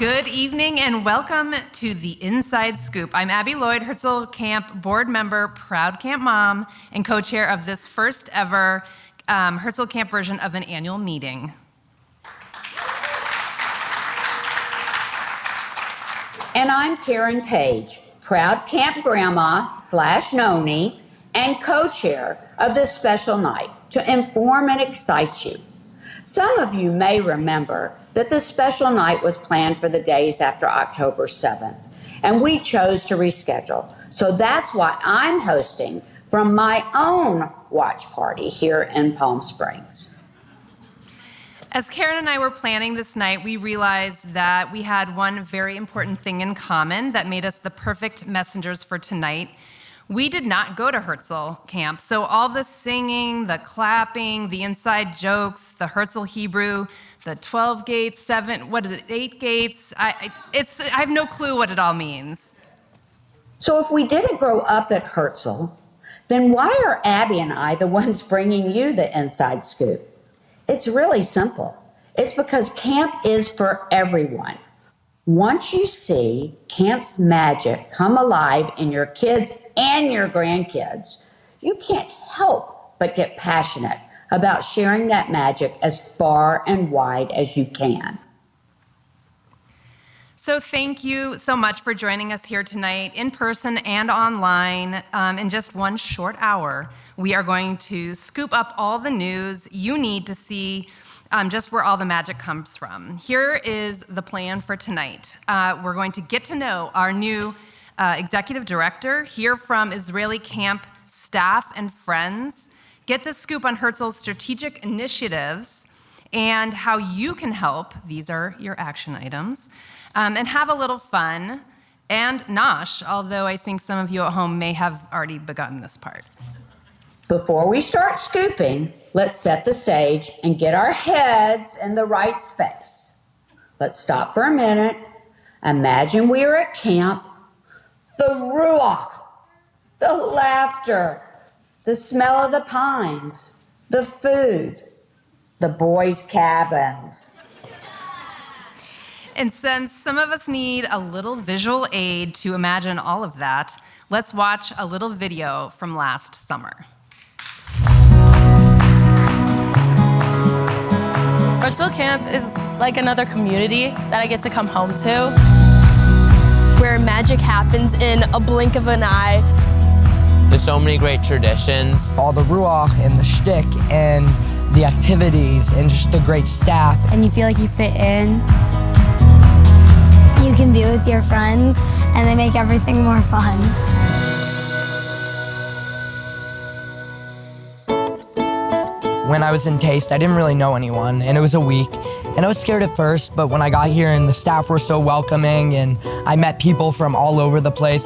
Good evening and welcome to the Inside Scoop. I'm Abby Lloyd, Herzl Camp board member, proud camp mom, and co-chair of this first ever Herzl Camp version of an annual meeting. And I'm Karen Page, proud camp grandma / noni and co-chair of this special night to inform and excite you. Some of you may remember that this special night was planned for the days after October 7th, and we chose to reschedule. So that's why I'm hosting from my own watch party here in Palm Springs. As Karen and I were planning this night, we realized that we had one very important thing in common that made us the perfect messengers for tonight. We did not go to Herzl Camp, so all the singing, the clapping, the inside jokes, the Herzl Hebrew, the 12 gates, 8 gates, I have no clue what it all means. So if we didn't grow up at Herzl, then why are Abby and I the ones bringing you the inside scoop? It's really simple. It's because camp is for everyone. Once you see camp's magic come alive in your kids and your grandkids, you can't help but get passionate about sharing that magic as far and wide as you can. So thank you so much for joining us here tonight in person and online. In just one short hour, we are going to scoop up all the news you need to see just where all the magic comes from. Here is the plan for tonight. We're going to get to know our new executive director, hear from Israeli camp staff and friends, get the scoop on Herzl's strategic initiatives and how you can help, these are your action items, and have a little fun and nosh, although I think some of you at home may have already begun this part. Before we start scooping, let's set the stage and get our heads in the right space. Let's stop for a minute. Imagine we are at camp. The ruach, the laughter, the smell of the pines, the food, the boys' cabins. And since some of us need a little visual aid to imagine all of that, let's watch a little video from last summer. Herzl Camp is like another community that I get to come home to, where magic happens in a blink of an eye. There's so many great traditions. All the ruach and the shtick and the activities and just the great staff. And you feel like you fit in. You can be with your friends and they make everything more fun. When I was in Taste, I didn't really know anyone, and it was a week. And I was scared at first, but when I got here and the staff were so welcoming and I met people from all over the place.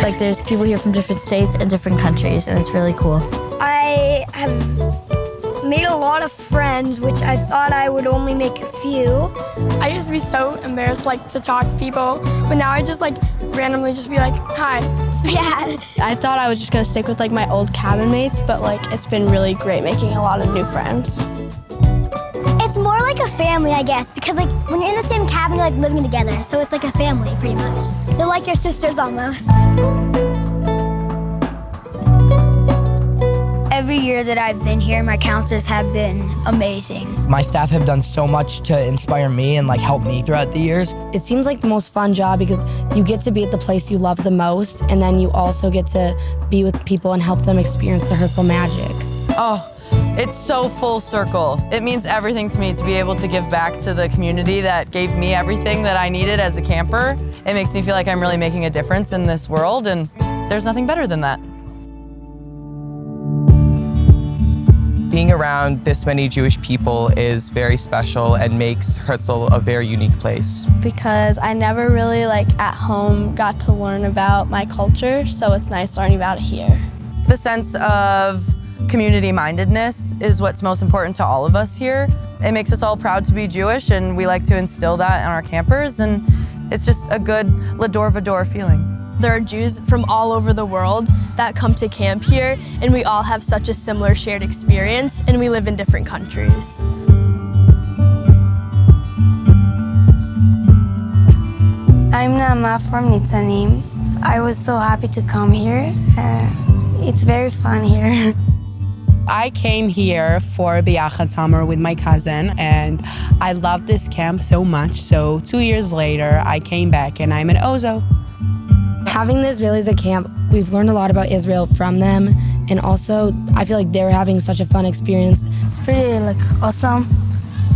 Like there's people here from different states and different countries, and it's really cool. I have made a lot of friends, which I thought I would only make a few. I used to be so embarrassed to talk to people, but now I just randomly just be like, hi. Yeah. I thought I was just gonna stick with my old cabin mates, but it's been really great making a lot of new friends. It's more like a family, I guess, because when you're in the same cabin, you're living together, so it's like a family, pretty much. They're like your sisters almost. Every year that I've been here, my counselors have been amazing. My staff have done so much to inspire me and help me throughout the years. It seems like the most fun job because you get to be at the place you love the most, and then you also get to be with people and help them experience the Herzl magic. Oh, it's so full circle. It means everything to me to be able to give back to the community that gave me everything that I needed as a camper. It makes me feel like I'm really making a difference in this world, and there's nothing better than that. Being around this many Jewish people is very special and makes Herzl a very unique place. Because I never really, at home, got to learn about my culture, so it's nice learning about it here. The sense of community-mindedness is what's most important to all of us here. It makes us all proud to be Jewish, and we like to instill that in our campers, and it's just a good Lador Vador feeling. There are Jews from all over the world that come to camp here, and we all have such a similar shared experience, and we live in different countries. I'm Nama from Nitsanim. I was so happy to come here. It's very fun here. I came here for Biyachat summer with my cousin, and I loved this camp so much. So 2 years later, I came back, and I'm an Ozo. Having the Israelis at camp, we've learned a lot about Israel from them, and also I feel like they're having such a fun experience. It's pretty awesome.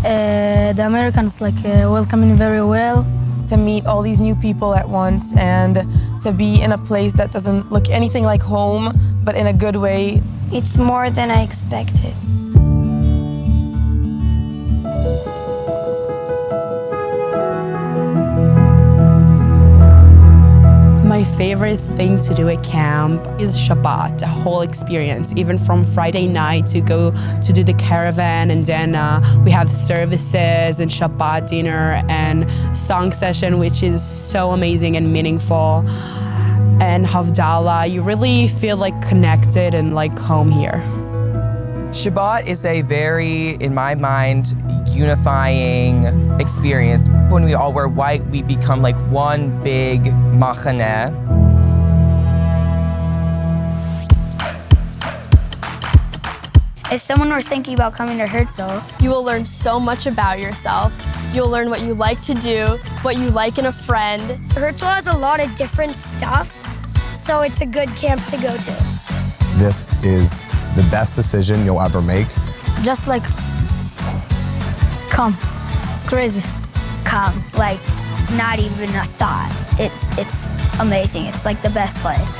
The Americans welcome me very well. To meet all these new people at once and to be in a place that doesn't look anything like home, but in a good way. It's more than I expected. My favorite thing to do at camp is Shabbat, the whole experience, even from Friday night to go to do the Caravan, and then we have services and Shabbat dinner and song session, which is so amazing and meaningful. And Havdalah, you really feel like connected and like home here. Shabbat is a very, in my mind, unifying experience. When we all wear white, we become like one big machaneh. If someone were thinking about coming to Herzl, You will learn so much about yourself. You'll learn what you like to do, what you like in a friend. Herzl has a lot of different stuff, so it's a good camp to go to. This is the best decision you'll ever make. Just come. It's crazy. Come, not even a thought. It's amazing. It's like the best place.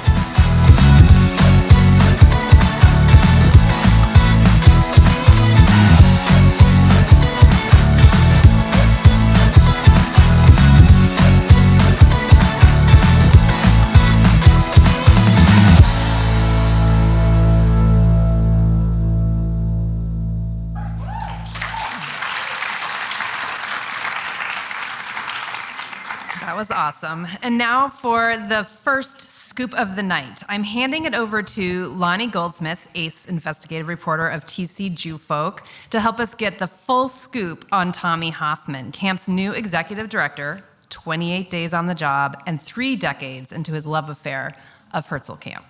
That was awesome. And now for the first scoop of the night. I'm handing it over to Lonnie Goldsmith, ace investigative reporter of TC Jewfolk, to help us get the full scoop on Tommy Hoffman, camp's new executive director, 28 days on the job, and 3 decades into his love affair of Herzl Camp.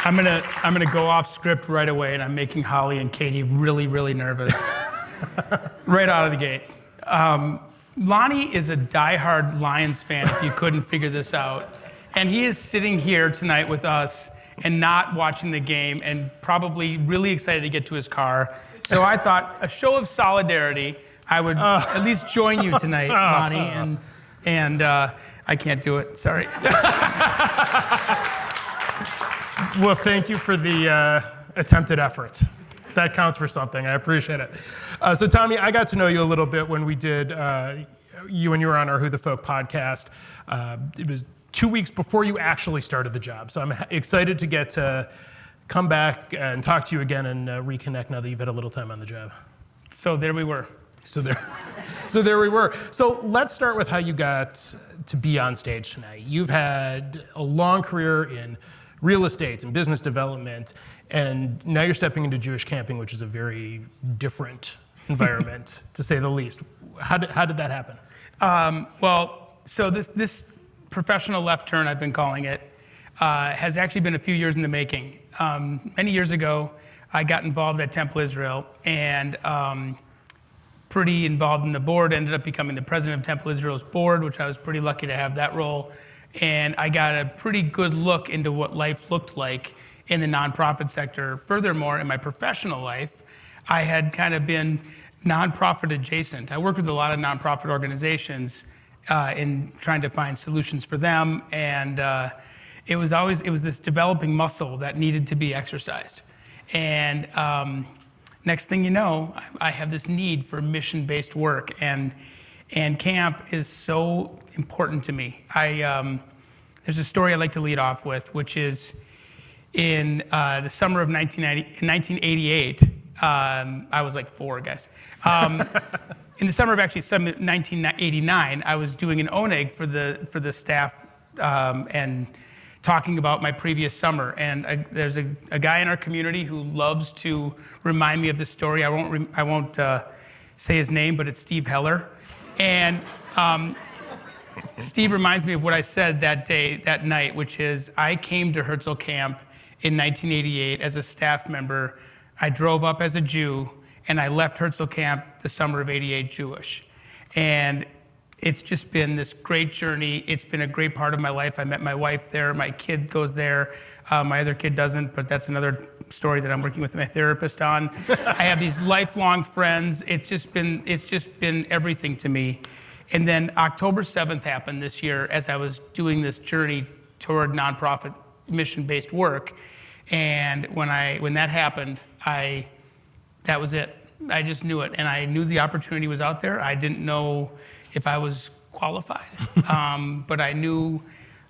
I'm gonna go off script right away, and I'm making Holly and Katie really, really nervous right out of the gate. Lonnie is a diehard Lions fan, if you couldn't figure this out, and he is sitting here tonight with us and not watching the game, and probably really excited to get to his car. So I thought, a show of solidarity, I would at least join you tonight, Lonnie, and I can't do it. Sorry. Well, thank you for the attempted effort. That counts for something. I appreciate it. So, Tommy, I got to know you a little bit when we did, you were on our Who the Folk podcast. It was 2 weeks before you actually started the job. So I'm excited to get to come back and talk to you again and reconnect now that you've had a little time on the job. So there we were. So there we were. So let's start with how you got to be on stage tonight. You've had a long career in real estate and business development, and now you're stepping into Jewish camping, which is a very different environment, to say the least. How did that happen? Well, so this professional left turn, I've been calling it, has actually been a few years in the making. Many years ago, I got involved at Temple Israel, and pretty involved in the board, ended up becoming the president of Temple Israel's board, which I was pretty lucky to have that role. And I got a pretty good look into what life looked like in the nonprofit sector. Furthermore, in my professional life, I had kind of been nonprofit adjacent. I worked with a lot of nonprofit organizations in trying to find solutions for them. And it was this developing muscle that needed to be exercised. And next thing you know, I have this need for mission-based work. And camp is so important to me. There's a story I like to lead off with, which is in the summer of 1988. I was like 4, guys. In the summer of 1989, I was doing an oneg for the staff and talking about my previous summer. And there's a guy in our community who loves to remind me of this story. I won't say his name, but it's Steve Heller. And Steve reminds me of what I said that night, which is I came to Herzl Camp in 1988 as a staff member. I drove up as a Jew, and I left Herzl Camp the summer of '88 Jewish. And it's just been this great journey. It's been a great part of my life. I met my wife there. My kid goes there. My other kid doesn't, but that's another story that I'm working with my therapist on. I have these lifelong friends. It's just been everything to me. And then October 7th happened this year as I was doing this journey toward nonprofit mission-based work. And when that happened, that was it. I just knew it. And I knew the opportunity was out there. I didn't know if I was qualified, but I knew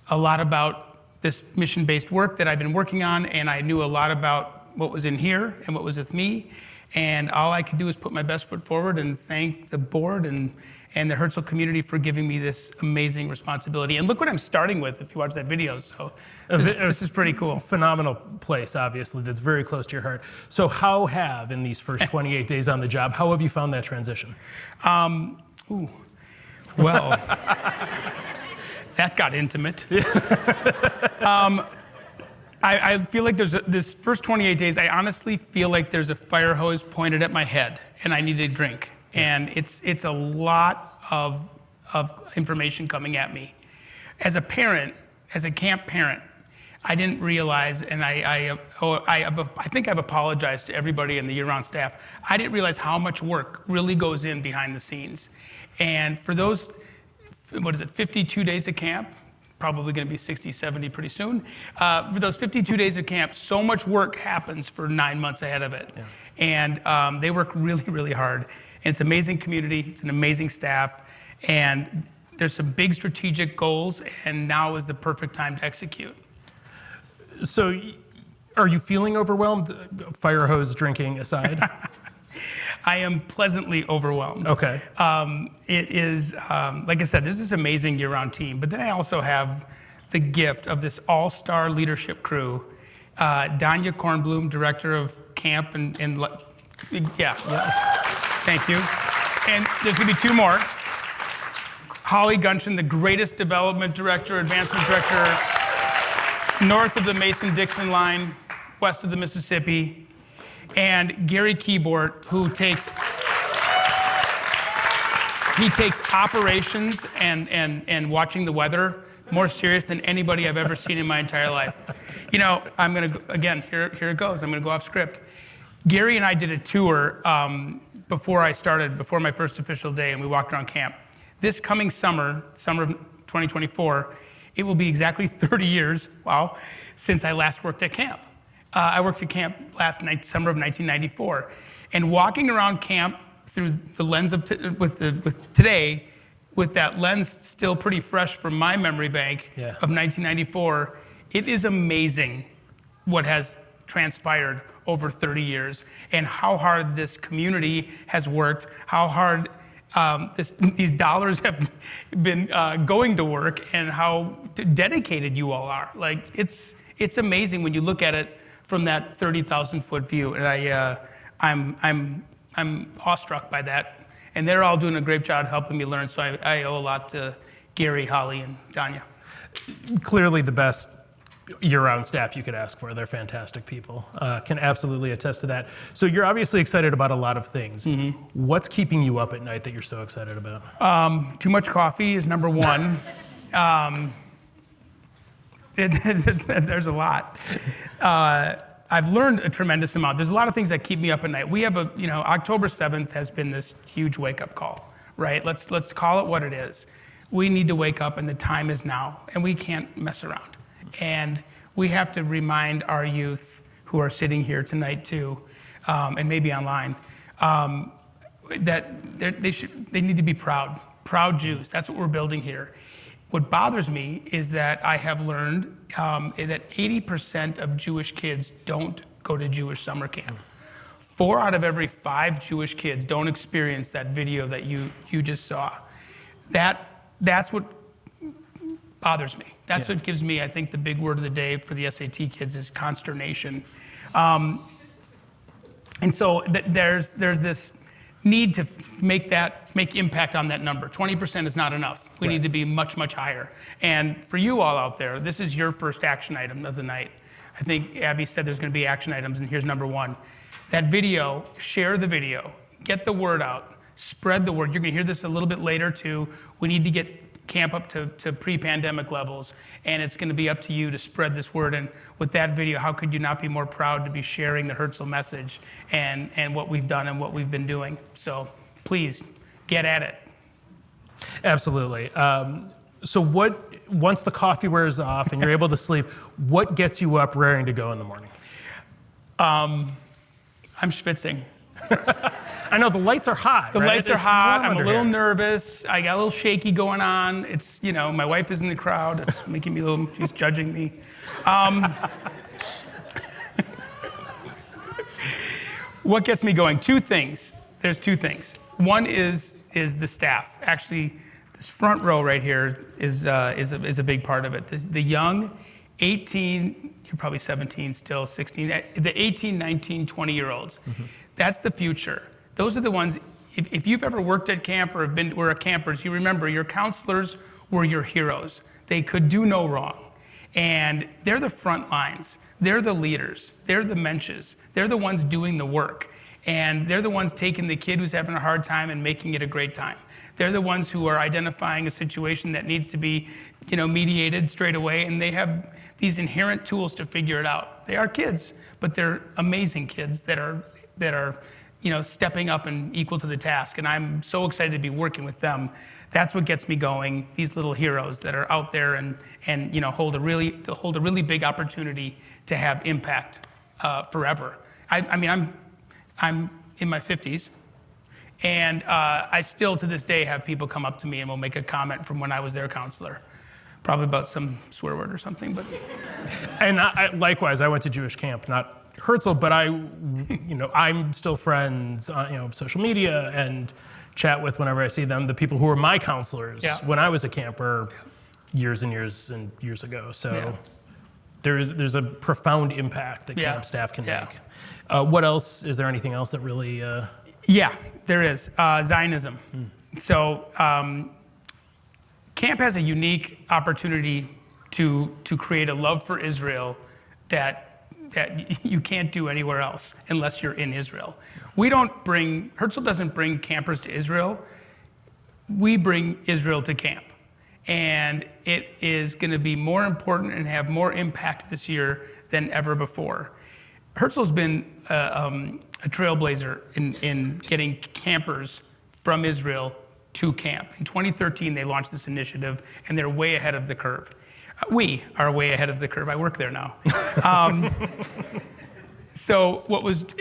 a lot about this mission-based work that I've been working on, and I knew a lot about what was in here and what was with me. And all I could do is put my best foot forward and thank the board and the Herzl community for giving me this amazing responsibility. And look what I'm starting with if you watch that video. So this is pretty cool. Phenomenal place, obviously, that's very close to your heart. So how have, in these first 28 days on the job, how have you found that transition? Well, that got intimate. I feel like this first 28 days, I honestly feel like there's a fire hose pointed at my head and I need a drink. And it's a lot of information coming at me. As a parent, as a camp parent, I didn't realize, and I think I've apologized to everybody in the year-round staff. I didn't realize how much work really goes in behind the scenes. And for those, 52 days of camp, probably going to be 60, 70 pretty soon. For those 52 days of camp, so much work happens for 9 months ahead of it. Yeah. And they work really, really hard. And it's an amazing community, it's an amazing staff, and there's some big strategic goals, and now is the perfect time to execute. So are you feeling overwhelmed, fire hose drinking aside? I am pleasantly overwhelmed. Okay. It is, like I said, there's this amazing year-round team, but then I also have the gift of this all-star leadership crew. Danya Kornblum, director of camp, yeah. Thank you. And there's gonna be two more. Holly Gunshin, the greatest development director, advancement director, north of the Mason-Dixon line, west of the Mississippi. And Gary Keyboard, who takes operations and watching the weather more serious than anybody I've ever seen in my entire life. You know, I'm gonna, again, here it goes, I'm gonna go off script. Gary and I did a tour before my first official day, and we walked around camp. This coming summer of 2024, it will be exactly 30 years, wow, since I last worked at camp. I worked at camp summer of 1994. And walking around camp through the lens of with today, with that lens still pretty fresh from my memory bank of 1994, it is amazing what has transpired over 30 years and how hard this community has worked, how hard these dollars have been going to work, and how dedicated you all are. Like, it's amazing when you look at it from that 30,000-foot view, and I'm awestruck by that. And they're all doing a great job helping me learn, so I owe a lot to Gary, Holly, and Danya. Clearly the best year-round staff you could ask for. They're fantastic people. Can absolutely attest to that. So you're obviously excited about a lot of things. Mm-hmm. What's keeping you up at night that you're so excited about? Too much coffee is number one. There's a lot. I've learned a tremendous amount. There's a lot of things that keep me up at night. We have October 7th has been this huge wake-up call, right? Let's call it what it is. We need to wake up, and the time is now, and we can't mess around. And we have to remind our youth who are sitting here tonight too, and maybe online, that they need to be proud Jews. That's what we're building here. What bothers me is that I have learned that 80% of Jewish kids don't go to Jewish summer camp. 4 out of every 5 Jewish kids don't experience that video that you just saw. That's what bothers me. That's what gives me, I think, the big word of the day for the SAT kids is consternation. And so there's this need to make impact on that number. 20% is not enough. We need to be much, much higher. And for you all out there, this is your first action item of the night. I think Abby said there's going to be action items, and here's number one. That video, share the video, get the word out, spread the word. You're going to hear this a little bit later too. We need to get camp up to pre-pandemic levels, and it's going to be up to you to spread this word. And with that video, how could you not be more proud to be sharing the Herzl message and what we've done and what we've been doing? So please, get at it. Absolutely. So once the coffee wears off and you're able to sleep, what gets you up raring to go in the morning? I'm schwitzing. I know the lights are hot. The right? lights are It's hot. warm I'm a under little here. nervous. I got a little shaky going on. It's, my wife is in the crowd. It's making me she's judging me. What gets me going? Two things. There's two things. One is the staff. Actually, this front row right here is a big part of it. The young 18, you're probably 17 still, 16, the 18, 19, 20-year-olds. Mm-hmm. That's the future. Those are the ones, if you've ever worked at camp or were campers, you remember your counselors were your heroes. They could do no wrong. And they're the front lines. They're the leaders. They're the mensches. They're the ones doing the work. And they're the ones taking the kid who's having a hard time and making it a great time. They're the ones who are identifying a situation that needs to be, mediated straight away. And they have these inherent tools to figure it out. They are kids, but they're amazing kids that are stepping up and equal to the task. And I'm so excited to be working with them. That's what gets me going. These little heroes that are out there and hold a really big opportunity to have impact forever. I'm in my 50s, and I still to this day have people come up to me and will make a comment from when I was their counselor, probably about some swear word or something. But and likewise, I went to Jewish camp, not Herzl, but I'm still friends on social media and chat with whenever I see them, the people who were my counselors when I was a camper years and years and years ago. So there's a profound impact that camp staff can make. What else? Is there anything else that really? Yeah, there is. Zionism. So camp has a unique opportunity to create a love for Israel that you can't do anywhere else unless you're in Israel. Herzl doesn't bring campers to Israel. We bring Israel to camp. And it is going to be more important and have more impact this year than ever before. Herzl's been a trailblazer in getting campers from Israel to camp. In 2013, they launched this initiative, and they're way ahead of the curve. We are way ahead of the curve. I work there now. So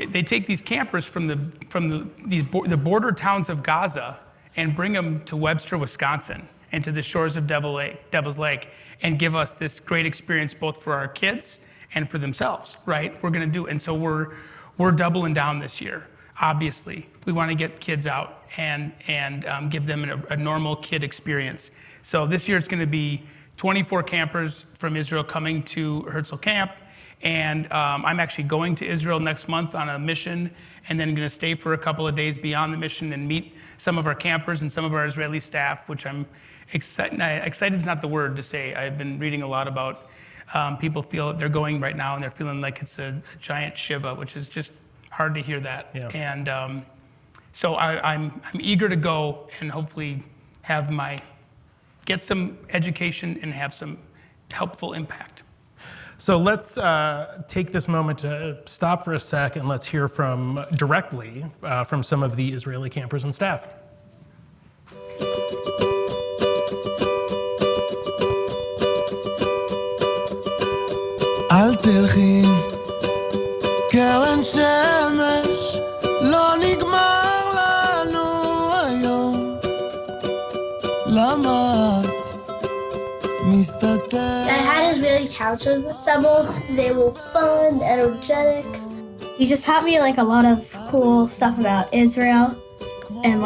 they take these campers from the border towns of Gaza and bring them to Webster, Wisconsin, and to the shores of Devil's Lake, and give us this great experience both for our kids and for themselves, right? We're going to do it. And so we're doubling down this year. Obviously, we want to get kids out and give them a normal kid experience. So this year it's going to be 24 campers from Israel coming to Herzl Camp. And I'm actually going to Israel next month on a mission, and then going to stay for a couple of days beyond the mission and meet some of our campers and some of our Israeli staff, which I'm excited. Excited is not the word to say. I've been reading a lot about people feel that they're going right now and they're feeling like it's a giant shiva, which is just hard to hear that. Yeah. And so I'm eager to go and hopefully get some education and have some helpful impact. So let's take this moment to stop for a sec and let's hear directly from some of the Israeli campers and staff. אל תלכי, קרן שמש, לא נגמר לנו היום. למה את מסתתרת? I had Israeli counselors this summer. They were fun, energetic. He just taught me a lot of cool stuff about Israel and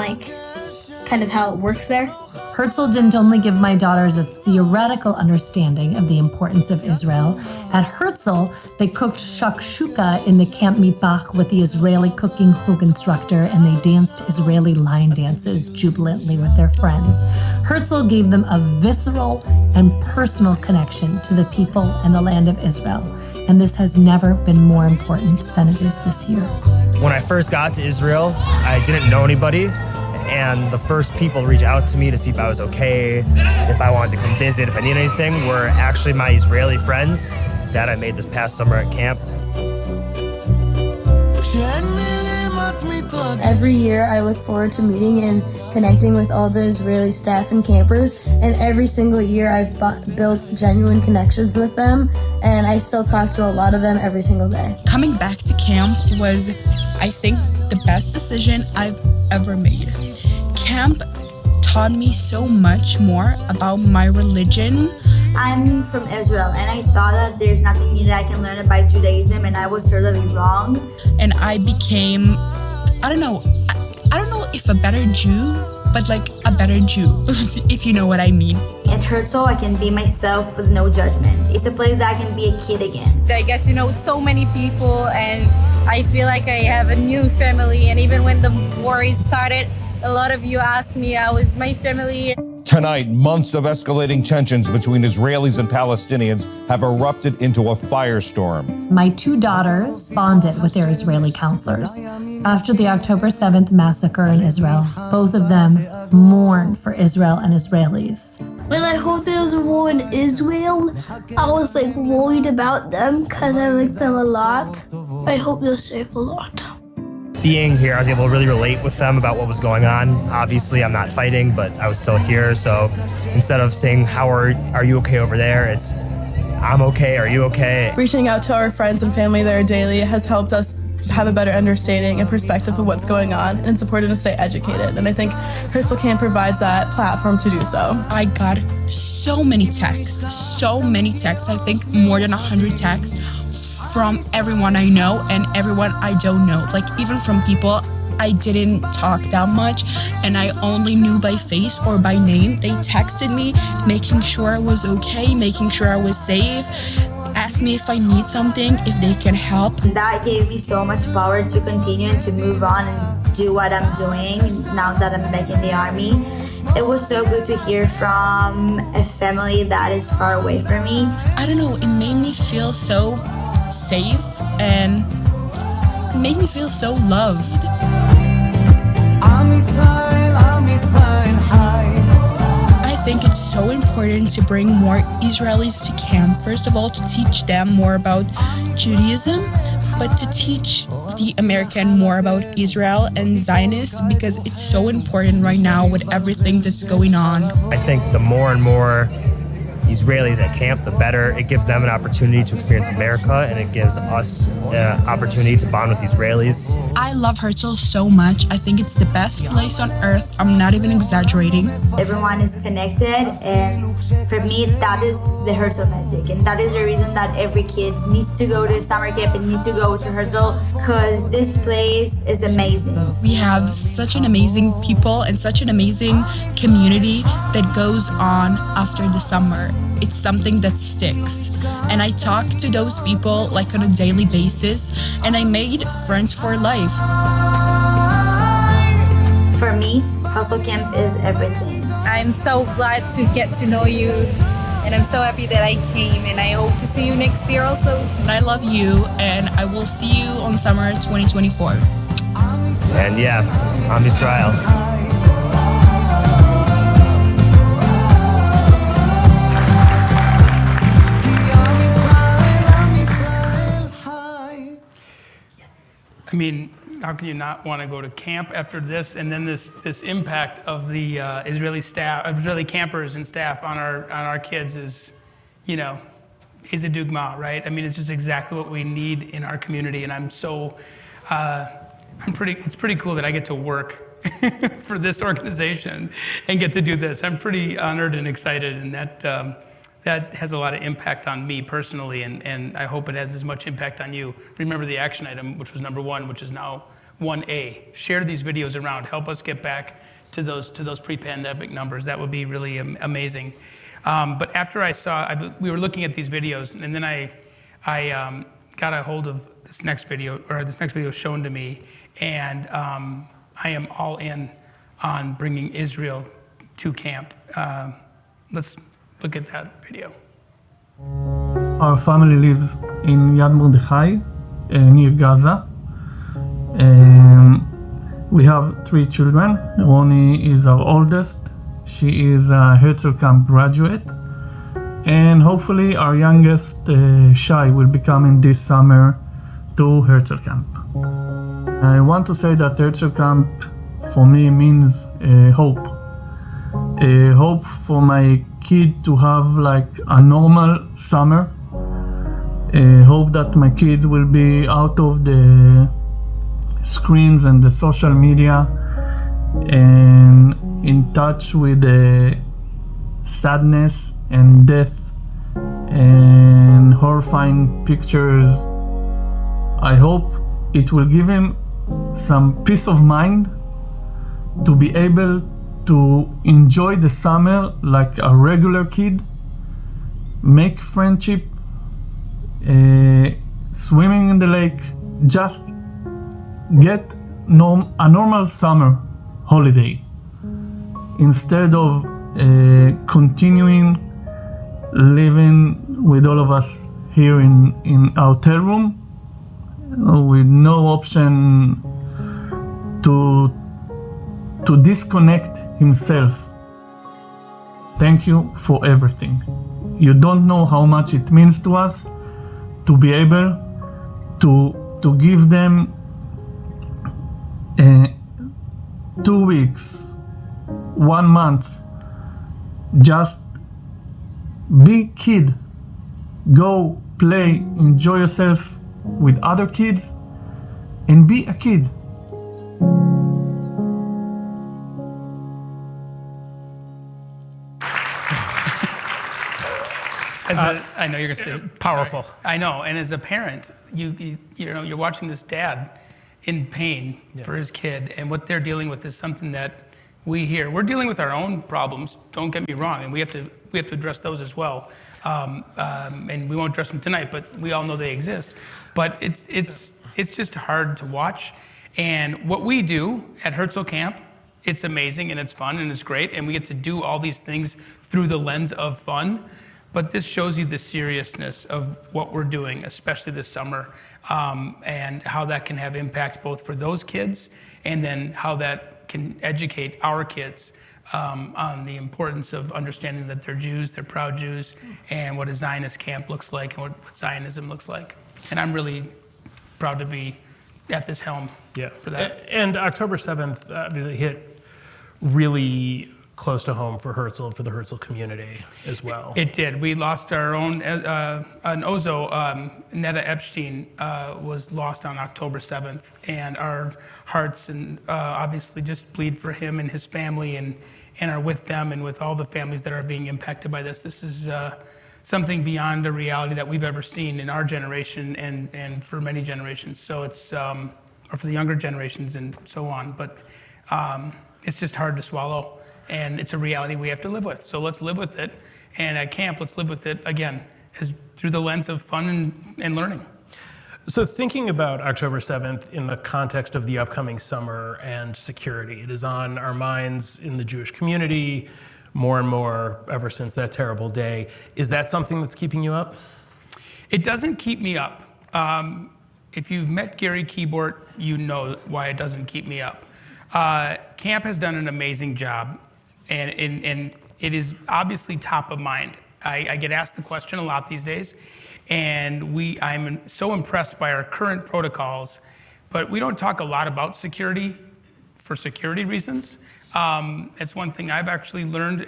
kind of how it works there. Herzl didn't only give my daughters a theoretical understanding of the importance of Israel. At Herzl, they cooked shakshuka in the Camp Mitbach with the Israeli cooking chug instructor, and they danced Israeli line dances jubilantly with their friends. Herzl gave them a visceral and personal connection to the people and the land of Israel, and this has never been more important than it is this year. When I first got to Israel, I didn't know anybody, and the first people to reach out to me to see if I was okay, if I wanted to come visit, if I needed anything, were actually my Israeli friends that I made this past summer at camp. Every year I look forward to meeting and connecting with all the Israeli staff and campers, and every single year I've built genuine connections with them, and I still talk to a lot of them every single day. Coming back to camp was, I think, the best decision I've ever made. Camp taught me so much more about my religion. I'm from Israel, and I thought that there's nothing new that I can learn about Judaism, and I was totally wrong. And I became, I don't know if a better Jew, but like a better Jew, if you know what I mean. At Herzl, I can be myself with no judgment. It's a place that I can be a kid again. I get to know so many people, and I feel like I have a new family. And even when the war started, a lot of you asked me how is my family. Tonight, months of escalating tensions between Israelis and Palestinians have erupted into a firestorm. My two daughters bonded with their Israeli counselors. After the October 7th massacre in Israel, both of them mourned for Israel and Israelis. When I heard there was a war in Israel, I was worried about them because I like them a lot. I hope they're safe a lot. Being here, I was able to really relate with them about what was going on. Obviously, I'm not fighting, but I was still here. So instead of saying, how are you okay over there? It's, I'm okay, are you okay? Reaching out to our friends and family there daily has helped us have a better understanding and perspective of what's going on and supported us to stay educated. And I think Herzl Camp provides that platform to do so. I got so many texts, I think more than 100 texts from everyone I know and everyone I don't know. Even from people I didn't talk that much and I only knew by face or by name. They texted me, making sure I was okay, making sure I was safe, asked me if I need something, if they can help. That gave me so much power to continue and to move on and do what I'm doing now that I'm back in the army. It was so good to hear from a family that is far away from me. I don't know, it made me feel so safe and made me feel so loved. I think it's so important to bring more Israelis to camp. First of all, to teach them more about Judaism, but to teach the American more about Israel and Zionists, because it's so important right now with everything that's going on. I think the more and more Israelis at camp, the better. It gives them an opportunity to experience America, and it gives us an opportunity to bond with Israelis. I love Herzl so much. I think it's the best place on earth. I'm not even exaggerating. Everyone is connected, and for me, that is the Herzl magic, and that is the reason that every kid needs to go to summer camp and needs to go to Herzl, because this place is amazing. We have such an amazing people and such an amazing community that goes on after the summer. It's something that sticks. And I talk to those people on a daily basis, and I made friends for life. For me, Herzl Camp is everything. I'm so glad to get to know you, and I'm so happy that I came, and I hope to see you next year also. And I love you, and I will see you on summer 2024. And yeah, I'm Israel. I mean, how can you not want to go to camp after this? And then this impact of the Israeli campers and staff on our kids is, is a dugma, right? I mean, it's just exactly what we need in our community. And I'm so, it's pretty cool that I get to work for this organization and get to do this. I'm pretty honored and excited, and that has a lot of impact on me personally, and I hope it has as much impact on you. Remember the action item, which was number 1, which is now 1A. Share these videos around. Help us get back to those pre-pandemic numbers. That would be really amazing. But after we were looking at these videos, and then I got a hold of this next video shown to me, and I am all in on bringing Israel to camp. Let's look at that video. Our family lives in Yad Mordechai, near Gaza. We have 3 children. Roni is our oldest. She is a Herzl Camp graduate. And hopefully our youngest, Shai, will be coming this summer to Herzl Camp. I want to say that Herzl Camp for me means hope. Hope for my kid to have like a normal summer. Hope that my kid will be out of the screens and the social media and in touch with the sadness and death and horrifying pictures. I hope it will give him some peace of mind to be able to enjoy the summer like a regular kid, make friendship, swimming in the lake, just get a normal summer holiday instead of continuing living with all of us here in our hotel room with no option to disconnect himself. Thank you for everything. You don't know how much it means to us to be able to give them 2 weeks, 1 month, just be kid, go play, enjoy yourself with other kids and be a kid. I know you're going to say powerful. Sorry. I know, and as a parent, you're watching this dad in pain for his kid, and what they're dealing with is something that we hear. We're dealing with our own problems. Don't get me wrong, and we have to address those as well. And we won't address them tonight, but we all know they exist. But it's just hard to watch. And what we do at Herzl Camp, it's amazing and it's fun and it's great, and we get to do all these things through the lens of fun. But this shows you the seriousness of what we're doing, especially this summer, and how that can have impact both for those kids and then how that can educate our kids on the importance of understanding that they're Jews, they're proud Jews, and what a Zionist camp looks like and what Zionism looks like. And I'm really proud to be at this helm for that. And October 7th hit really close to home for Herzl and for the Herzl community as well. It did. We lost our own, an Ozo, Netta Epstein, was lost on October 7th. And our hearts and obviously just bleed for him and his family and are with them and with all the families that are being impacted by this. This is something beyond a reality that we've ever seen in our generation and for many generations. So it's, or for the younger generations and so on. But it's just hard to swallow. And it's a reality we have to live with. So let's live with it. And at camp, let's live with it, again, through the lens of fun and learning. So thinking about October 7th in the context of the upcoming summer and security, it is on our minds in the Jewish community more and more ever since that terrible day. Is that something that's keeping you up? It doesn't keep me up. If you've met Gary Keyboard, you know why it doesn't keep me up. Camp has done an amazing job. And it is obviously top of mind. I get asked the question a lot these days, and I'm so impressed by our current protocols, but we don't talk a lot about security for security reasons. It's one thing I've actually learned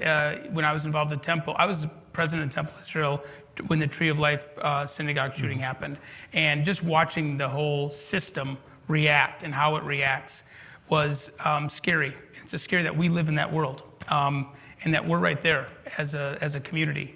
when I was involved at Temple. I was president of Temple Israel when the Tree of Life synagogue shooting happened, and just watching the whole system react and how it reacts was scary. It's just scary that we live in that world. And that we're right there as a community.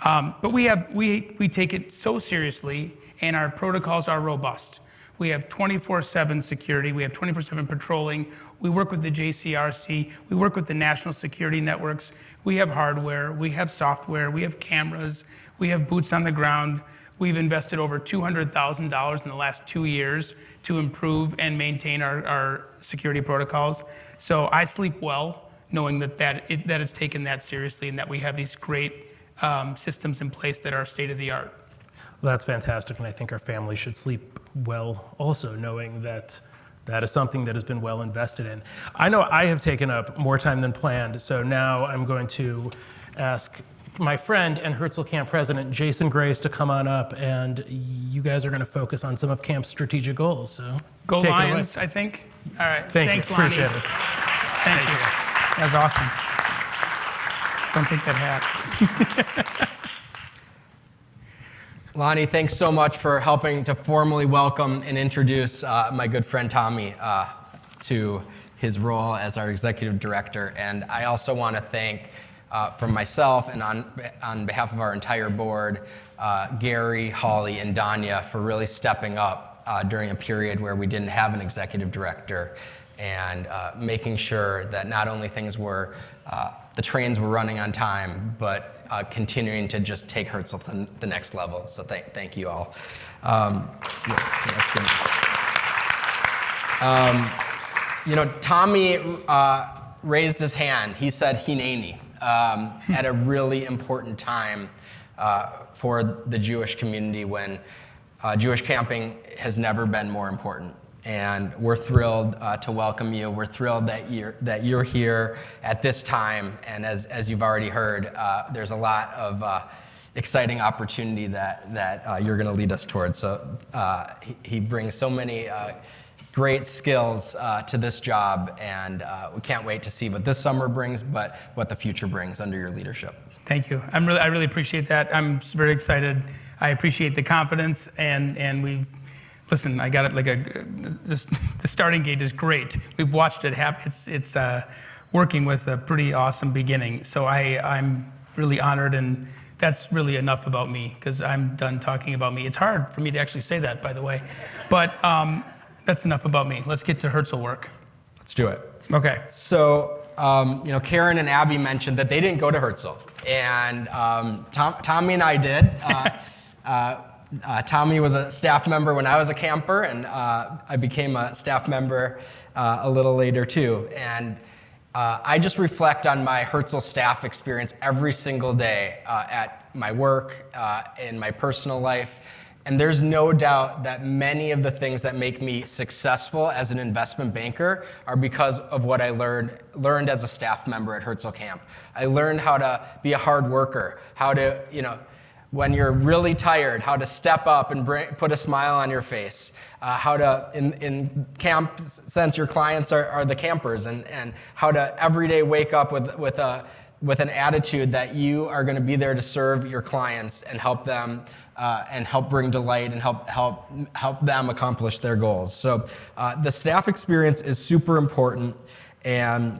But we take it so seriously, and our protocols are robust. We have 24/7 security. We have 24/7 patrolling. We work with the JCRC. We work with the national security networks. We have hardware. We have software. We have cameras. We have boots on the ground. We've invested over $200,000 in the last 2 years to improve and maintain our security protocols. So I sleep well, knowing that it's taken that seriously and that we have these great systems in place that are state of the art. Well, that's fantastic, and I think our family should sleep well also, knowing that that is something that has been well invested in. I know I have taken up more time than planned, so now I'm going to ask my friend and Herzl Camp president, Jason Grace, to come on up, and you guys are going to focus on some of Camp's strategic goals. So Go take it Lions, away. I think. All right. Thanks, Lonnie. appreciate it. Thank you. That was awesome. Don't take that hat. Lonnie, thanks so much for helping to formally welcome and introduce my good friend Tommy to his role as our executive director. And I also want to thank, from myself and on behalf of our entire board, Gary, Holly, and Danya for really stepping up during a period where we didn't have an executive director, and making sure that not only things were, the trains were running on time, but continuing to just take Herzl to the next level. So thank you all. That's good. Tommy raised his hand. He said Hineni at a really important time for the Jewish community, when Jewish camping has never been more important. And we're thrilled to welcome you. We're thrilled that you're here at this time. And as you've already heard, there's a lot of exciting opportunity that you're going to lead us towards. So he brings so many great skills to this job, and we can't wait to see what this summer brings, but what the future brings under your leadership. Thank you. I really appreciate that. I'm very excited. I appreciate the confidence, and listen, I got it the starting gate is great. We've watched it happen. It's working with a pretty awesome beginning. So I'm really honored, and that's really enough about me, because I'm done talking about me. It's hard for me to actually say that, by the way, but that's enough about me. Let's get to Herzl work. Let's do it. Okay. So, Karen and Abby mentioned that they didn't go to Herzl, and Tommy and I did. Tommy was a staff member when I was a camper, and I became a staff member a little later too. And I just reflect on my Herzl staff experience every single day at my work, in my personal life. And there's no doubt that many of the things that make me successful as an investment banker are because of what I learned as a staff member at Herzl Camp. I learned how to be a hard worker, how to, when you're really tired, how to step up and put a smile on your face, how to, in camp sense, your clients are the campers, and how to every day wake up with an attitude that you are going to be there to serve your clients and help them, and help bring delight and help them accomplish their goals. So the staff experience is super important, and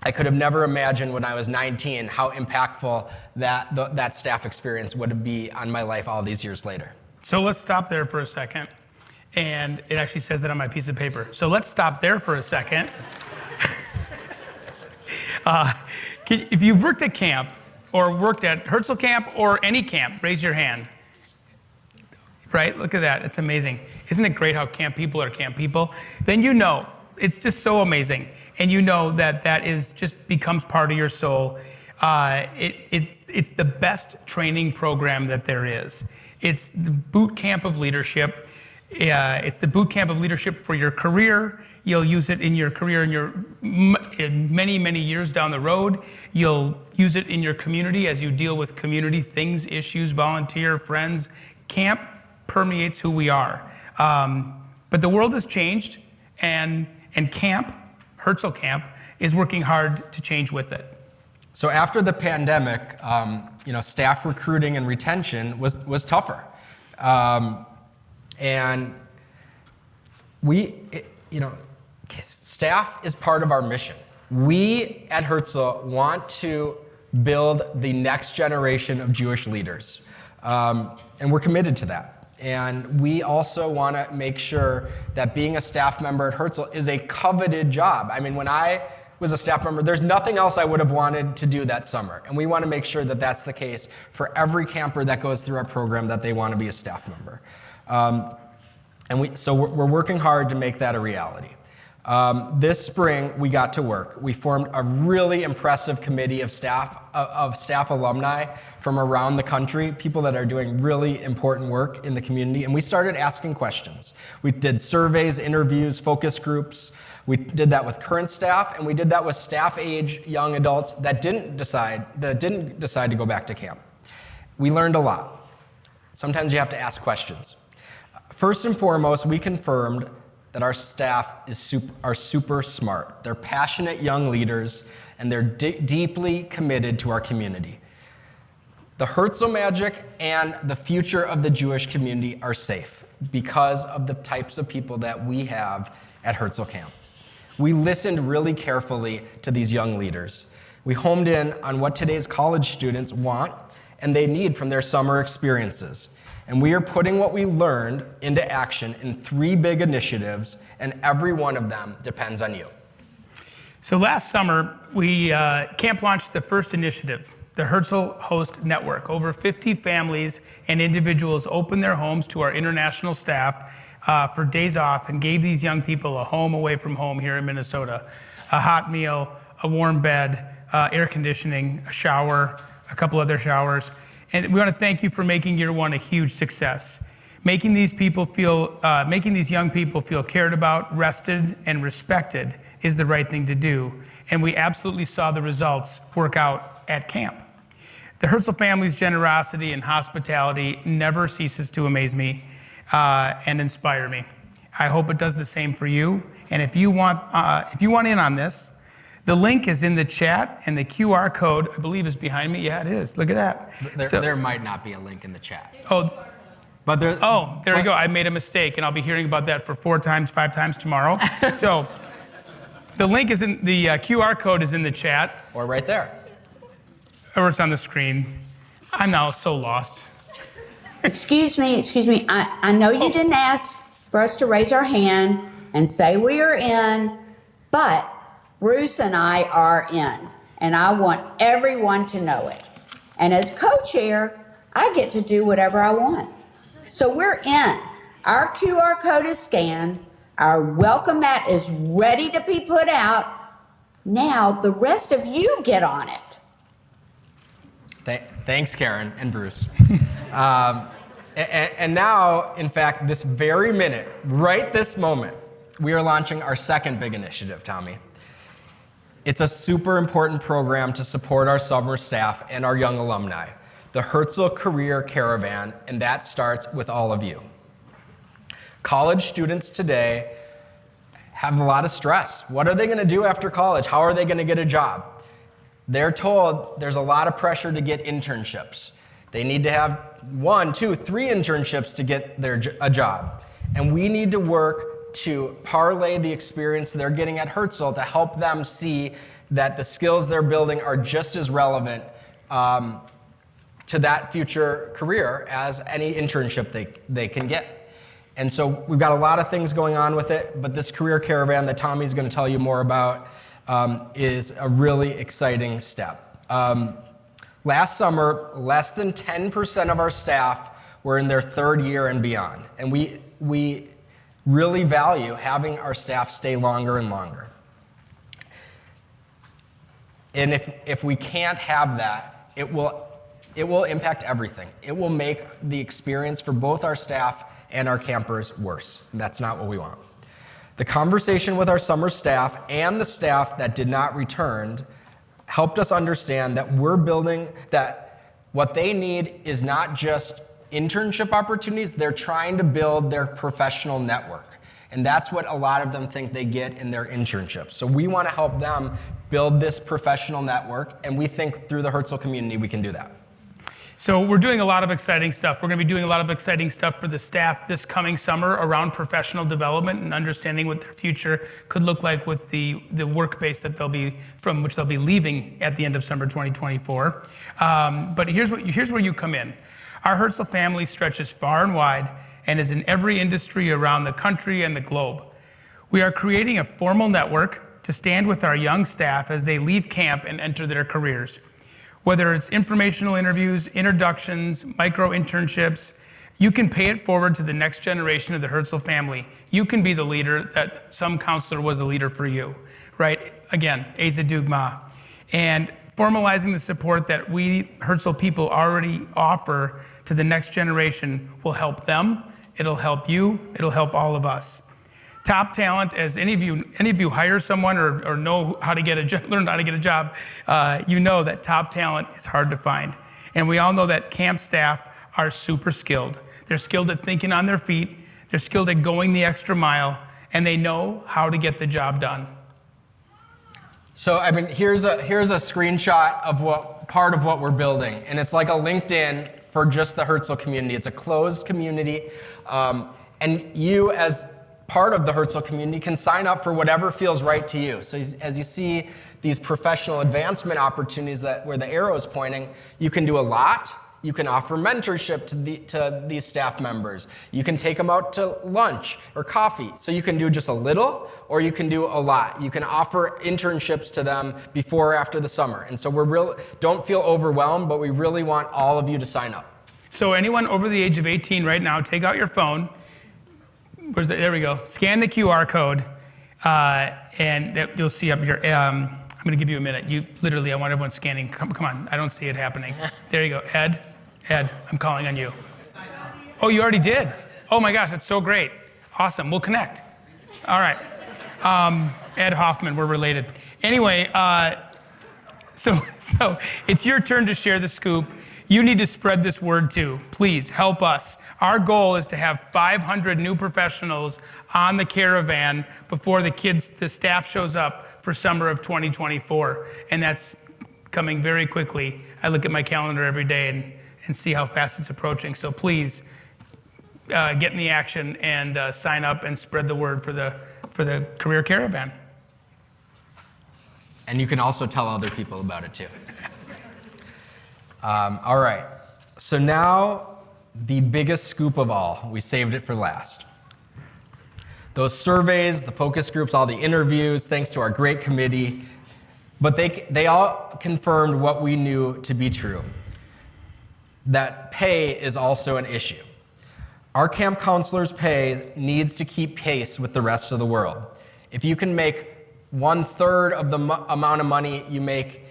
I could have never imagined when I was 19 how impactful that staff experience would be on my life all these years later. So let's stop there for a second. And it actually says that on my piece of paper. So let's stop there for a second. If you've worked at camp, or worked at Herzl Camp or any camp, raise your hand. Right? Look at that. It's amazing. Isn't it great how camp people are camp people? Then it's just so amazing. And that is just becomes part of your soul. It's the best training program that there is. It's the boot camp of leadership. It's the boot camp of leadership for your career. You'll use it in your career in many, many years down the road. You'll use it in your community as you deal with community things, issues, volunteer, friends. Camp permeates who we are. But the world has changed, and camp, Herzl Camp, is working hard to change with it. So after the pandemic, staff recruiting and retention was tougher. And staff is part of our mission. We at Herzl want to build the next generation of Jewish leaders. And we're committed to that. And we also want to make sure that being a staff member at Herzl is a coveted job. I mean, when I was a staff member, there's nothing else I would have wanted to do that summer. And we want to make sure that that's the case for every camper that goes through our program, that they want to be a staff member. So we're working hard to make that a reality. This spring, we got to work. We formed a really impressive committee of staff alumni from around the country, people that are doing really important work in the community, and we started asking questions. We did surveys, interviews, focus groups. We did that with current staff, and we did that with staff age young adults that didn't decide to go back to camp. We learned a lot. Sometimes you have to ask questions. First and foremost, we confirmed that our staff are super smart. They're passionate young leaders, and they're deeply committed to our community. The Herzl magic and the future of the Jewish community are safe because of the types of people that we have at Herzl Camp. We listened really carefully to these young leaders. We homed in on what today's college students want and they need from their summer experiences. And we are putting what we learned into action in 3 big initiatives, and every one of them depends on you. So last summer, camp launched the first initiative, the Herzl Hosts Network. Over 50 families and individuals opened their homes to our international staff for days off and gave these young people a home away from home here in Minnesota. A hot meal, a warm bed, air conditioning, a shower, a couple other showers. And we want to thank you for making year one a huge success. Making these young people feel cared about, rested, and respected is the right thing to do. And we absolutely saw the results work out at camp. The Herzl family's generosity and hospitality never ceases to amaze me and inspire me. I hope it does the same for you. And if you want in on this, the link is in the chat, and the QR code, I believe, is behind me. Yeah, it is. Look at that. There might not be a link in the chat. But there we go. I made a mistake, and I'll be hearing about that for 4 times, 5 times tomorrow. So the link is in the QR code is in the chat. Or right there. Or it's on the screen. I'm now so lost. Excuse me. I know you didn't ask for us to raise our hand and say we are in, but Bruce and I are in, and I want everyone to know it. And as co-chair, I get to do whatever I want. So we're in. Our QR code is scanned. Our welcome mat is ready to be put out. Now the rest of you get on it. Thanks, Karen and Bruce. And now, in fact, this very minute, right this moment, we are launching our second big initiative, Tommy. It's a super important program to support our summer staff and our young alumni, the Herzl Career Caravan, and that starts with all of you. College students today have a lot of stress. What are they going to do after college? How are they going to get a job? They're told there's a lot of pressure to get internships. They need to have 1, 2, 3 internships to get a job. And we need to work to parlay the experience they're getting at Herzl to help them see that the skills they're building are just as relevant to that future career as any internship they can get. And so we've got a lot of things going on with it, but this career caravan that Tommy's going to tell you more about is a really exciting step. Last summer, less than 10% of our staff were in their 3rd year and beyond, and we really value having our staff stay longer and longer. And if we can't have that, it will impact everything. It will make the experience for both our staff and our campers worse. And that's not what we want. The conversation with our summer staff and the staff that did not return helped us understand that that what they need is not just internship opportunities, they're trying to build their professional network. And that's what a lot of them think they get in their internships. So we want to help them build this professional network, and we think through the Herzl community we can do that. So we're doing a lot of exciting stuff. We're going to be doing a lot of exciting stuff for the staff this coming summer around professional development and understanding what their future could look like with the work base that from which they'll be leaving at the end of summer 2024. But here's where you come in. Our Herzl family stretches far and wide, and is in every industry around the country and the globe. We are creating a formal network to stand with our young staff as they leave camp and enter their careers. Whether it's informational interviews, introductions, micro internships, you can pay it forward to the next generation of the Herzl family. You can be the leader that some counselor was a leader for you, right? Again, Eza Dugma. And formalizing the support that we Herzl people already offer to the next generation will help them, it'll help you, it'll help all of us. Top talent, as any of you hire someone or know how to get a job, learn how to get a job, you know that top talent is hard to find. And we all know that camp staff are super skilled. They're skilled at thinking on their feet, they're skilled at going the extra mile, and they know how to get the job done. So I mean, here's a screenshot of part of what we're building, and it's like a LinkedIn for just the Herzl community. It's a closed community, and you as part of the Herzl community can sign up for whatever feels right to you. So as you see these professional advancement opportunities where the arrow is pointing, you can do a lot. You can offer mentorship to these staff members. You can take them out to lunch or coffee. So you can do just a little, or you can do a lot. You can offer internships to them before or after the summer. And so don't feel overwhelmed, but we really want all of you to sign up. So anyone over the age of 18 right now, take out your phone. There we go. Scan the QR code, and you'll see up here. I'm going to give you a minute. I want everyone scanning. Come on, I don't see it happening. There you go. Ed, I'm calling on you. Oh, you already did? Oh my gosh, that's so great. Awesome, we'll connect. All right. Ed Hoffman, we're related. Anyway, so it's your turn to share the scoop. You need to spread this word too. Please help us. Our goal is to have 500 new professionals on the Caravan before the staff shows up for summer of 2024. And that's coming very quickly. I look at my calendar every day and see how fast it's approaching. So please get in the action and sign up and spread the word for the Career Caravan. And you can also tell other people about it too. All right, so now the biggest scoop of all. We saved it for last. Those surveys, the focus groups, all the interviews, thanks to our great committee, but they all confirmed what we knew to be true, that pay is also an issue. Our camp counselors' pay needs to keep pace with the rest of the world. If you can make 1/3 of the amount of money you make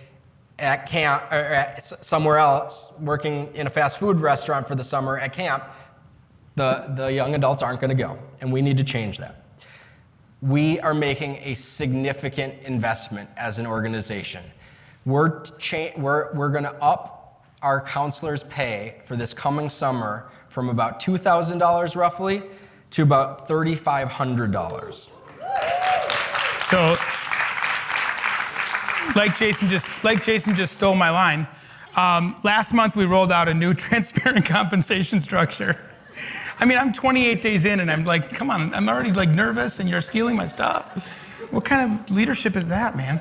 at camp or at somewhere else, working in a fast food restaurant for the summer at camp, the young adults aren't going to go, and we need to change that. We are making a significant investment as an organization. We're going to up our counselors' pay for this coming summer from about $2,000 roughly to about $3,500. So, like Jason just stole my line. Last month we rolled out a new transparent compensation structure. I mean, I'm 28 days in and I'm like, come on, I'm already like nervous and you're stealing my stuff. What kind of leadership is that, man?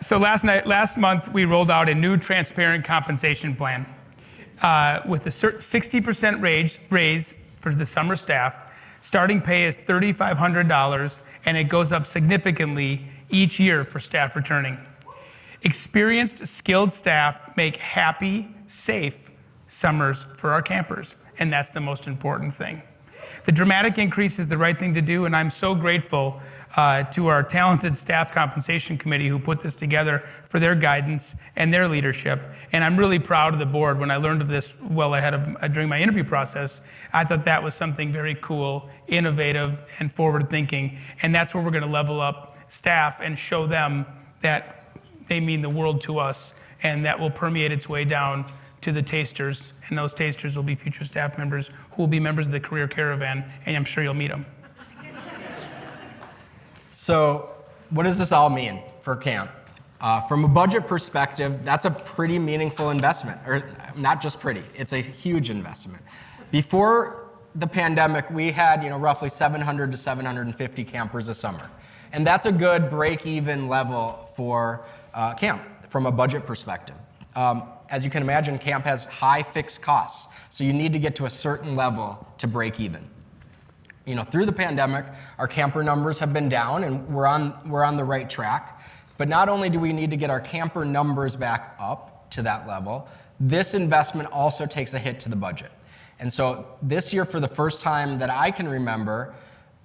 So last month we rolled out a new transparent compensation plan with a 60% raise for the summer staff. Starting pay is $3,500 and it goes up significantly each year for staff returning. Experienced, skilled staff make happy, safe summers for our campers, and that's the most important thing. The dramatic increase is the right thing to do, and I'm so grateful to our talented staff compensation committee who put this together for their guidance and their leadership. And I'm really proud of the board. When I learned of this well ahead of during my interview process, I thought that was something very cool, innovative, and forward-thinking. And that's where we're going to level up staff and show them that they mean the world to us, and that will permeate its way down to the tasters, and those tasters will be future staff members who will be members of the Career Caravan, and I'm sure you'll meet them. So what does this all mean for camp? From a budget perspective, that's a pretty meaningful investment, or not just pretty, it's a huge investment. Before the pandemic, we had roughly 700 to 750 campers a summer. And that's a good break-even level for camp from a budget perspective. As you can imagine, camp has high fixed costs, so you need to get to a certain level to break even. You know, through the pandemic, our camper numbers have been down, and we're on the right track. But not only do we need to get our camper numbers back up to that level, this investment also takes a hit to the budget. And so this year, for the first time that I can remember,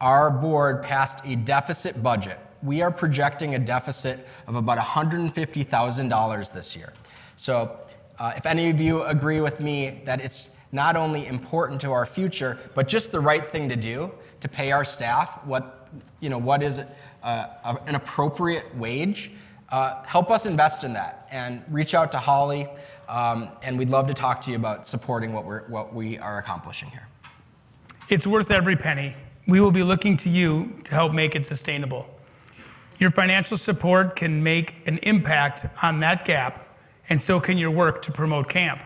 our board passed a deficit budget. We are projecting a deficit of about $150,000 this year. So if any of you agree with me that it's not only important to our future, but just the right thing to do to pay our staff what is an appropriate wage, help us invest in that and reach out to Holly, and we'd love to talk to you about supporting what we are accomplishing here. It's worth every penny. We will be looking to you to help make it sustainable. Your financial support can make an impact on that gap, and so can your work to promote camp.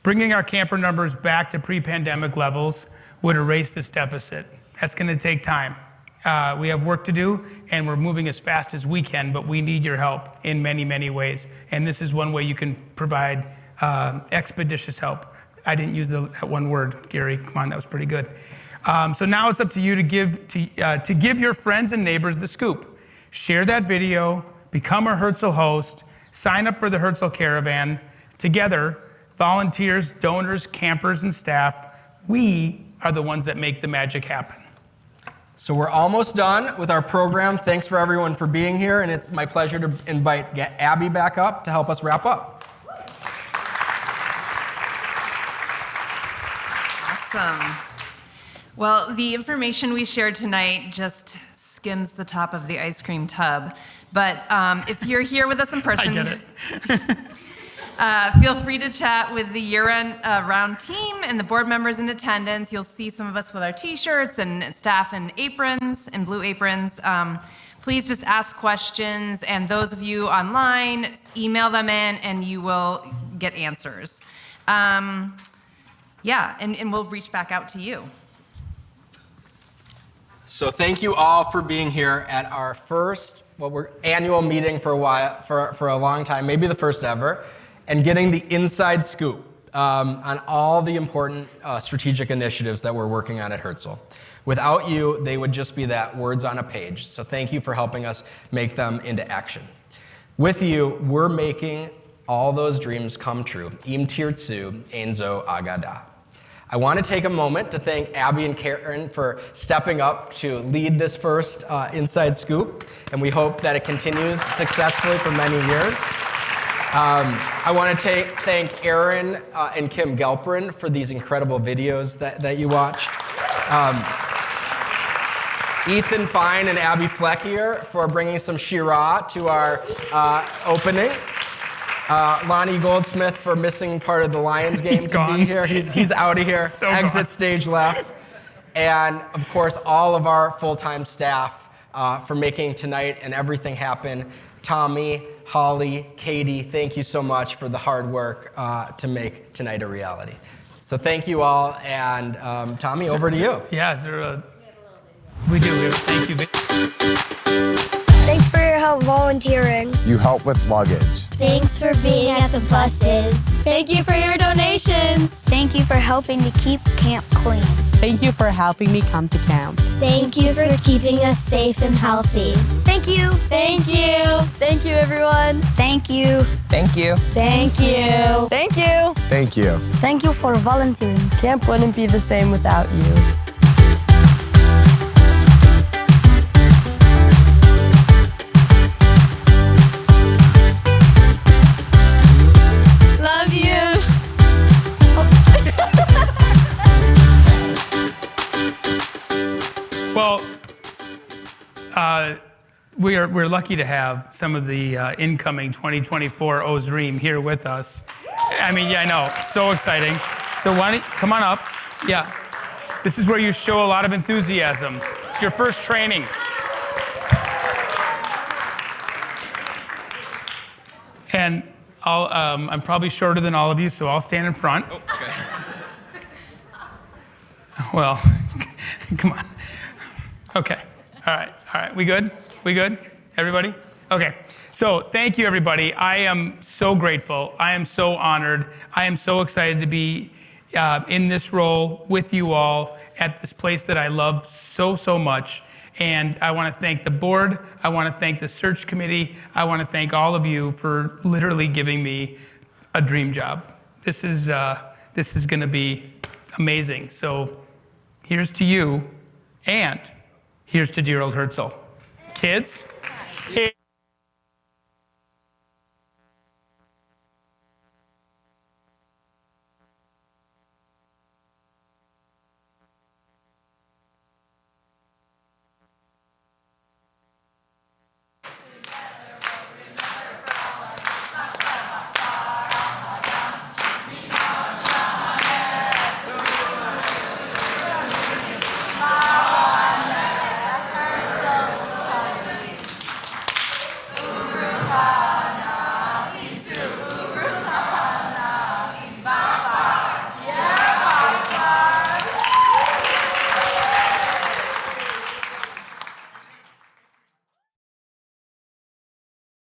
Bringing our camper numbers back to pre-pandemic levels would erase this deficit. That's going to take time. We have work to do, and we're moving as fast as we can, but we need your help in many, many ways. And this is one way you can provide expeditious help. I didn't use that one word, Gary. Come on, that was pretty good. So now it's up to you to give your friends and neighbors the scoop. Share that video, become a Herzl host, sign up for the Herzl Caravan. Together, volunteers, donors, campers, and staff, we are the ones that make the magic happen. So we're almost done with our program. Thanks for everyone for being here, and it's my pleasure to invite Abby back up to help us wrap up. Awesome. Well, the information we shared tonight just skims the top of the ice cream tub. But if you're here with us in person, I get it. feel free to chat with the year-end round team and the board members in attendance. You'll see some of us with our t-shirts and staff in aprons and blue aprons. Please just ask questions, and those of you online, email them in and you will get answers. And we'll reach back out to you. So thank you all for being here at our first annual meeting for a long time, maybe the first ever, and getting the inside scoop on all the important strategic initiatives that we're working on at Herzl. Without you, they would just be that words on a page. So thank you for helping us make them into action. With you, we're making all those dreams come true. Im tirtzu, enzo agada. I want to take a moment to thank Abby and Karen for stepping up to lead this first Inside Scoop, and we hope that it continues successfully for many years. I want to thank Aaron and Kim Gelperin for these incredible videos that you watched. Ethan Fine and Abby Fleckier for bringing some Shirah to our opening. Lonnie Goldsmith for missing part of the Lions game be here. He's out of here. So Exit gone. stage left. And of course, all of our full-time staff for making tonight and everything happen. Tommy, Holly, Katie, thank you so much for the hard work to make tonight a reality. So thank you all, and Tommy, over to you. Yeah, is there a... We do. We have a thank you. Thanks for your help volunteering. You help with luggage. Thanks for being at the buses. Thank you for your donations. Thank you for helping to keep camp clean. Thank you for helping me come to camp. Thank you for keeping us safe and healthy. Thank you. Thank you. Thank you, everyone. Thank you. Thank you. Thank you. Thank you. Thank you. Thank you for volunteering. Camp wouldn't be the same without you. Love you. Well, we're lucky to have some of the incoming 2024 Ozream here with us. I mean, yeah, I know, so exciting. So why don't you come on up? Yeah, this is where you show a lot of enthusiasm. It's your first training. And I'm probably shorter than all of you, so I'll stand in front. Oh, okay. Well, come on. Okay. All right. We good? Everybody? Okay. So thank you, everybody. I am so grateful. I am so honored. I am so excited to be in this role with you all at this place that I love so, so much. And I want to thank the board. I want to thank the search committee. I want to thank all of you for literally giving me a dream job. This is going to be amazing. So here's to you, and here's to Dear Old Herzl. Kids.